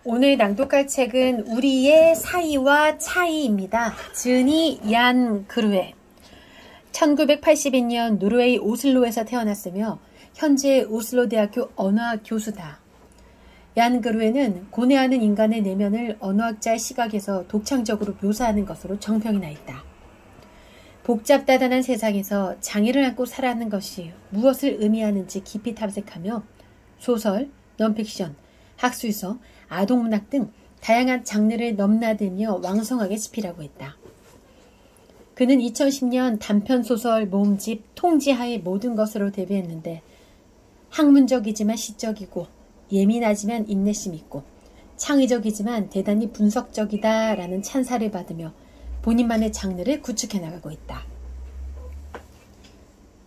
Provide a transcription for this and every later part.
오늘 낭독할 책은 우리의 사이와 차이입니다. 즈니 얀 그루에. 1982년 노르웨이 오슬로에서 태어났으며 현재 오슬로 대학교 언어학 교수다. 얀 그루에는 고뇌하는 인간의 내면을 언어학자의 시각에서 독창적으로 묘사하는 것으로 정평이 나 있다. 복잡다단한 세상에서 장애를 안고 살아가는 것이 무엇을 의미하는지 깊이 탐색하며 소설, 넌픽션, 학술서, 아동문학 등 다양한 장르를 넘나들며 왕성하게 집필하고 있다. 그는 2010년 단편소설 모음집 통지하의 모든 것으로 데뷔했는데 학문적이지만 시적이고 예민하지만 인내심 있고 창의적이지만 대단히 분석적이다 라는 찬사를 받으며 본인만의 장르를 구축해 나가고 있다.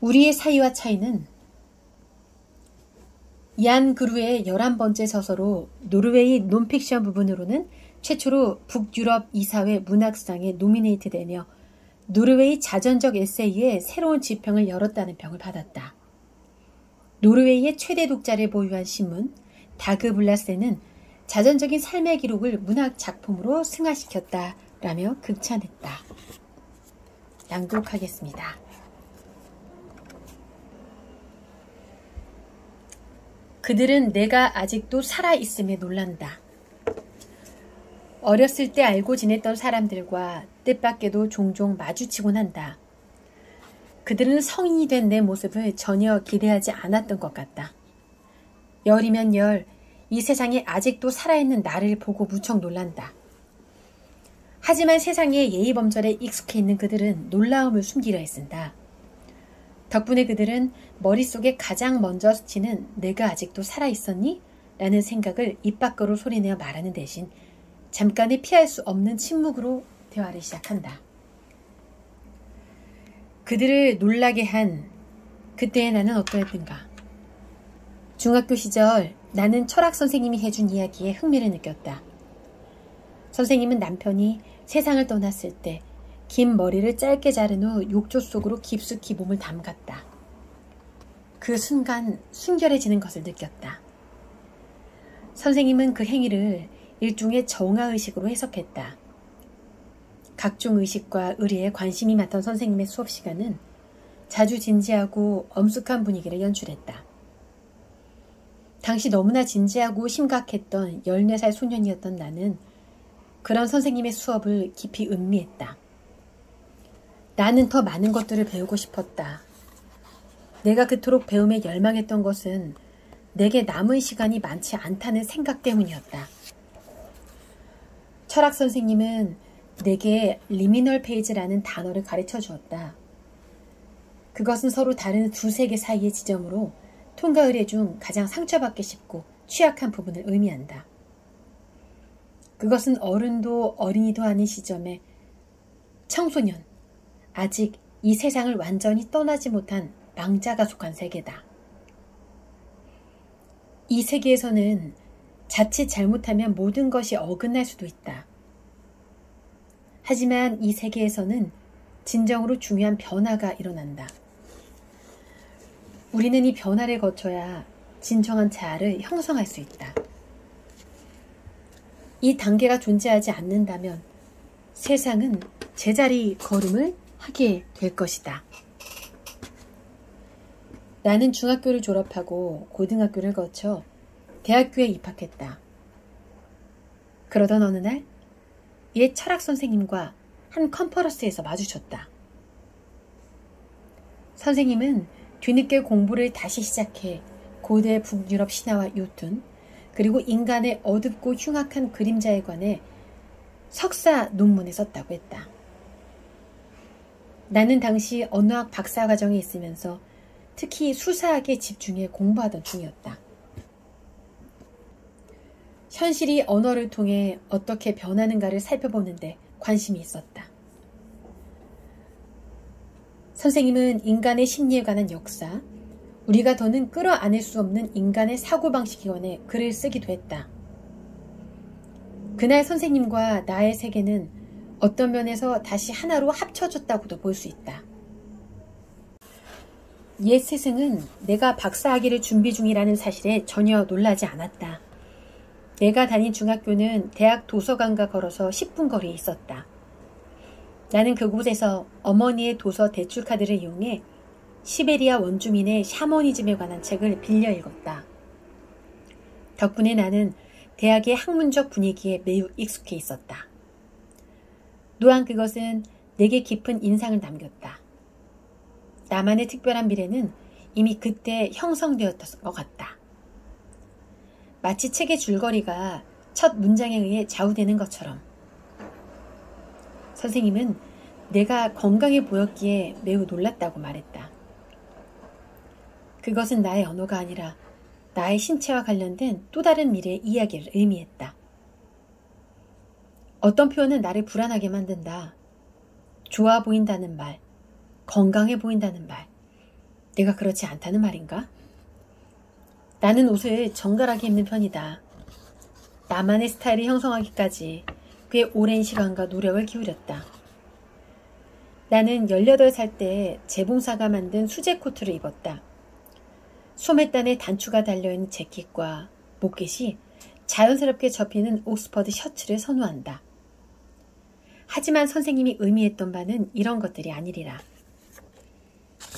우리의 사이와 차이는 얀 그루의 11번째 저서로 노르웨이 논픽션 부분으로는 최초로 북유럽 이사회 문학상에 노미네이트되며 노르웨이 자전적 에세이의 새로운 지평을 열었다는 평을 받았다. 노르웨이의 최대 독자를 보유한 신문 다그블라스는 자전적인 삶의 기록을 문학 작품으로 승화시켰다라며 극찬했다. 낭독하겠습니다. 그들은 내가 아직도 살아있음에 놀란다. 어렸을 때 알고 지냈던 사람들과 뜻밖에도 종종 마주치곤 한다. 그들은 성인이 된 내 모습을 전혀 기대하지 않았던 것 같다. 열이면 열, 이 세상에 아직도 살아있는 나를 보고 무척 놀란다. 하지만 세상의 예의범절에 익숙해 있는 그들은 놀라움을 숨기려 애쓴다. 덕분에 그들은 머릿속에 가장 먼저 스치는 내가 아직도 살아있었니? 라는 생각을 입 밖으로 소리내어 말하는 대신 잠깐의 피할 수 없는 침묵으로 대화를 시작한다. 그들을 놀라게 한 그때의 나는 어떠했는가? 중학교 시절 나는 철학 선생님이 해준 이야기에 흥미를 느꼈다. 선생님은 남편이 세상을 떠났을 때 긴 머리를 짧게 자른 후 욕조 속으로 깊숙이 몸을 담갔다. 그 순간 순결해지는 것을 느꼈다. 선생님은 그 행위를 일종의 정화의식으로 해석했다. 각종 의식과 의리에 관심이 많던 선생님의 수업 시간은 자주 진지하고 엄숙한 분위기를 연출했다. 당시 너무나 진지하고 심각했던 14살 소년이었던 나는 그런 선생님의 수업을 깊이 음미했다. 나는 더 많은 것들을 배우고 싶었다. 내가 그토록 배움에 열망했던 것은 내게 남은 시간이 많지 않다는 생각 때문이었다. 철학 선생님은 내게 리미널 페이지라는 단어를 가르쳐 주었다. 그것은 서로 다른 두 세계 사이의 지점으로 통과 의례 중 가장 상처받기 쉽고 취약한 부분을 의미한다. 그것은 어른도 어린이도 아닌 시점에 청소년, 아직 이 세상을 완전히 떠나지 못한 망자가 속한 세계다. 이 세계에서는 자칫 잘못하면 모든 것이 어긋날 수도 있다. 하지만 이 세계에서는 진정으로 중요한 변화가 일어난다. 우리는 이 변화를 거쳐야 진정한 자아를 형성할 수 있다. 이 단계가 존재하지 않는다면 세상은 제자리 걸음을 하게 될 것이다. 나는 중학교를 졸업하고 고등학교를 거쳐 대학교에 입학했다. 그러던 어느 날 옛 철학 선생님과 한 컨퍼런스에서 마주쳤다. 선생님은 뒤늦게 공부를 다시 시작해 고대 북유럽 신화와 요툰 그리고 인간의 어둡고 흉악한 그림자에 관해 석사 논문을 썼다고 했다. 나는 당시 언어학 박사과정에 있으면서 특히 수사학에 집중해 공부하던 중이었다. 현실이 언어를 통해 어떻게 변하는가를 살펴보는데 관심이 있었다. 선생님은 인간의 심리에 관한 역사, 우리가 더는 끌어안을 수 없는 인간의 사고방식에 관해 글을 쓰기도 했다. 그날 선생님과 나의 세계는 어떤 면에서 다시 하나로 합쳐졌다고도 볼 수 있다. 옛 스승은 내가 박사학위를 준비 중이라는 사실에 전혀 놀라지 않았다. 내가 다닌 중학교는 대학 도서관과 걸어서 10분 거리에 있었다. 나는 그곳에서 어머니의 도서 대출카드를 이용해 시베리아 원주민의 샤머니즘에 관한 책을 빌려 읽었다. 덕분에 나는 대학의 학문적 분위기에 매우 익숙해 있었다. 또한 그것은 내게 깊은 인상을 남겼다. 나만의 특별한 미래는 이미 그때 형성되었던 것 같다. 마치 책의 줄거리가 첫 문장에 의해 좌우되는 것처럼. 선생님은 내가 건강해 보였기에 매우 놀랐다고 말했다. 그것은 나의 언어가 아니라 나의 신체와 관련된 또 다른 미래의 이야기를 의미했다. 어떤 표현은 나를 불안하게 만든다. 좋아 보인다는 말, 건강해 보인다는 말, 내가 그렇지 않다는 말인가? 나는 옷을 정갈하게 입는 편이다. 나만의 스타일을 형성하기까지 꽤 오랜 시간과 노력을 기울였다. 나는 18살 때 재봉사가 만든 수제 코트를 입었다. 소매단에 단추가 달려있는 재킷과 목깃이 자연스럽게 접히는 옥스퍼드 셔츠를 선호한다. 하지만 선생님이 의미했던 바는 이런 것들이 아니리라.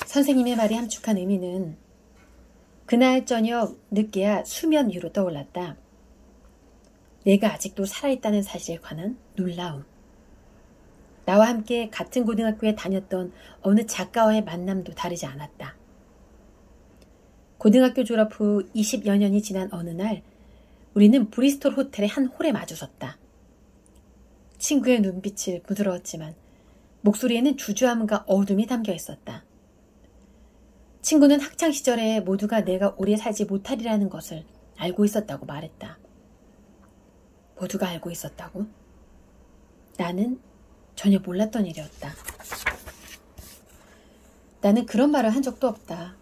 선생님의 말이 함축한 의미는 그날 저녁 늦게야 수면 위로 떠올랐다. 내가 아직도 살아있다는 사실에 관한 놀라움. 나와 함께 같은 고등학교에 다녔던 어느 작가와의 만남도 다르지 않았다. 고등학교 졸업 후 20여 년이 지난 어느 날 우리는 브리스톨 호텔의 한 홀에 마주섰다. 친구의 눈빛이 부드러웠지만 목소리에는 주저함과 어둠이 담겨 있었다. 친구는 학창시절에 모두가 내가 오래 살지 못하리라는 것을 알고 있었다고 말했다. 모두가 알고 있었다고? 나는 전혀 몰랐던 일이었다. 나는 그런 말을 한 적도 없다.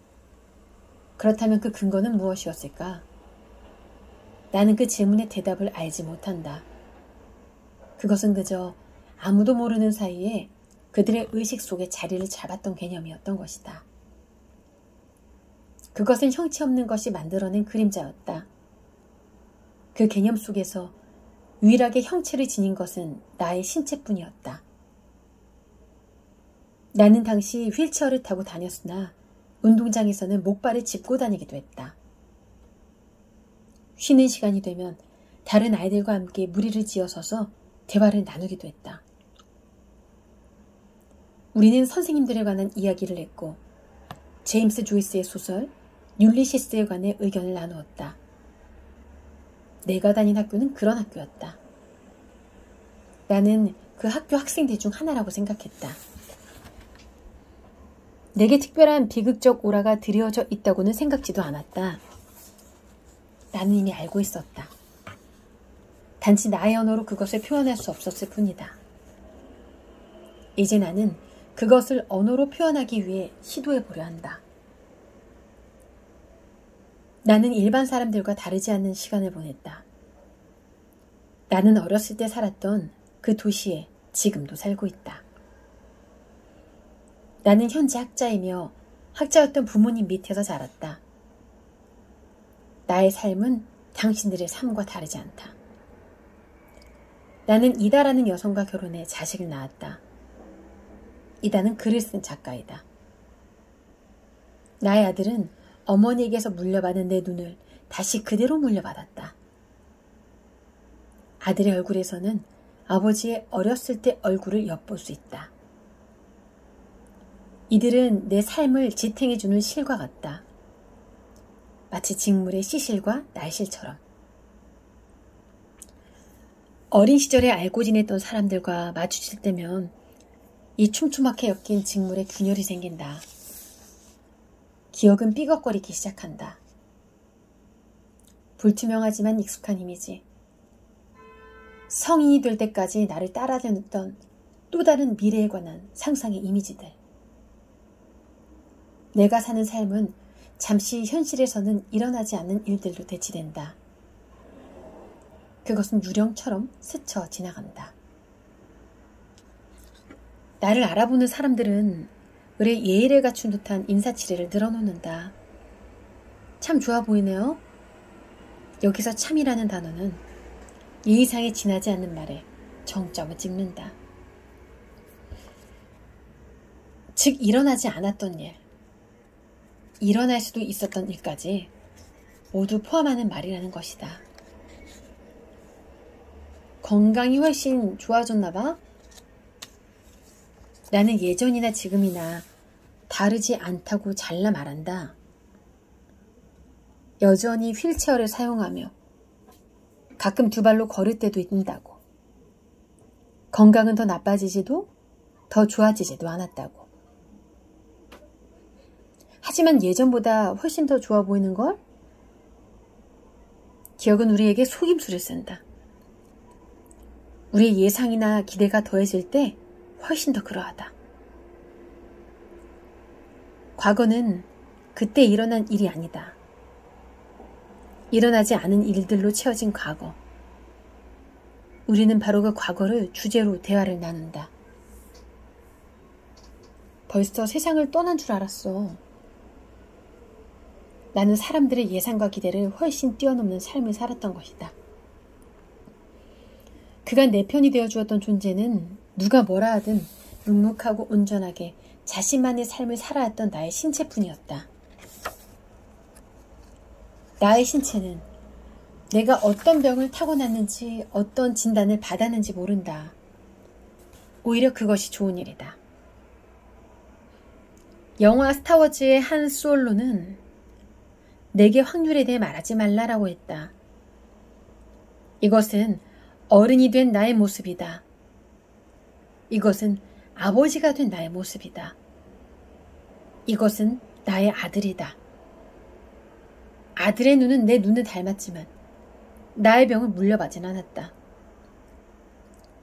그렇다면 그 근거는 무엇이었을까? 나는 그 질문의 대답을 알지 못한다. 그것은 그저 아무도 모르는 사이에 그들의 의식 속에 자리를 잡았던 개념이었던 것이다. 그것은 형체 없는 것이 만들어낸 그림자였다. 그 개념 속에서 유일하게 형체를 지닌 것은 나의 신체뿐이었다. 나는 당시 휠체어를 타고 다녔으나 운동장에서는 목발을 짚고 다니기도 했다. 쉬는 시간이 되면 다른 아이들과 함께 무리를 지어서서 대화를 나누기도 했다. 우리는 선생님들에 관한 이야기를 했고 제임스 조이스의 소설 율리시스에 관해 의견을 나누었다. 내가 다닌 학교는 그런 학교였다. 나는 그 학교 학생들 중 하나라고 생각했다. 내게 특별한 비극적 오라가 드리워져 있다고는 생각지도 않았다. 나는 이미 알고 있었다. 단지 나의 언어로 그것을 표현할 수 없었을 뿐이다. 이제 나는 그것을 언어로 표현하기 위해 시도해보려 한다. 나는 일반 사람들과 다르지 않는 시간을 보냈다. 나는 어렸을 때 살았던 그 도시에 지금도 살고 있다. 나는 현재 학자이며 학자였던 부모님 밑에서 자랐다. 나의 삶은 당신들의 삶과 다르지 않다. 나는 이다라는 여성과 결혼해 자식을 낳았다. 이다는 글을 쓴 작가이다. 나의 아들은 어머니에게서 물려받은 내 눈을 다시 그대로 물려받았다. 아들의 얼굴에서는 아버지의 어렸을 때 얼굴을 엿볼 수 있다. 이들은 내 삶을 지탱해주는 실과 같다. 마치 직물의 시실과 날실처럼. 어린 시절에 알고 지냈던 사람들과 마주칠 때면 이 촘촘하게 엮인 직물에 균열이 생긴다. 기억은 삐걱거리기 시작한다. 불투명하지만 익숙한 이미지. 성인이 될 때까지 나를 따라다녔던 또 다른 미래에 관한 상상의 이미지들. 내가 사는 삶은 잠시 현실에서는 일어나지 않는 일들로 대치된다. 그것은 유령처럼 스쳐 지나간다. 나를 알아보는 사람들은 의례 예의를 갖춘 듯한 인사치레를 늘어놓는다. 참 좋아 보이네요. 여기서 참이라는 단어는 예의상에 지나지 않는 말에 정점을 찍는다. 즉 일어나지 않았던 일, 일어날 수도 있었던 일까지 모두 포함하는 말이라는 것이다. 건강이 훨씬 좋아졌나 봐? 나는 예전이나 지금이나 다르지 않다고 잘라 말한다. 여전히 휠체어를 사용하며 가끔 두 발로 걸을 때도 있다고. 건강은 더 나빠지지도 더 좋아지지도 않았다고. 하지만 예전보다 훨씬 더 좋아 보이는 걸? 기억은 우리에게 속임수를 쓴다. 우리의 예상이나 기대가 더해질 때 훨씬 더 그러하다. 과거는 그때 일어난 일이 아니다. 일어나지 않은 일들로 채워진 과거. 우리는 바로 그 과거를 주제로 대화를 나눈다. 벌써 세상을 떠난 줄 알았어. 나는 사람들의 예상과 기대를 훨씬 뛰어넘는 삶을 살았던 것이다. 그간 내 편이 되어주었던 존재는 누가 뭐라 하든 묵묵하고 온전하게 자신만의 삶을 살아왔던 나의 신체뿐이었다. 나의 신체는 내가 어떤 병을 타고났는지 어떤 진단을 받았는지 모른다. 오히려 그것이 좋은 일이다. 영화 스타워즈의 한 솔로는 내게 확률에 대해 말하지 말라라고 했다. 이것은 어른이 된 나의 모습이다. 이것은 아버지가 된 나의 모습이다. 이것은 나의 아들이다. 아들의 눈은 내 눈을 닮았지만 나의 병을 물려받진 않았다.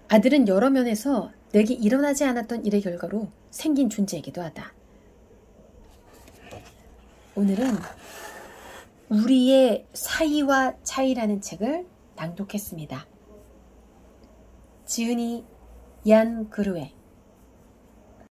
아들은 여러 면에서 내게 일어나지 않았던 일의 결과로 생긴 존재이기도 하다. 오늘은 우리의 사이와 차이라는 책을 낭독했습니다. 지은이 얀 그루에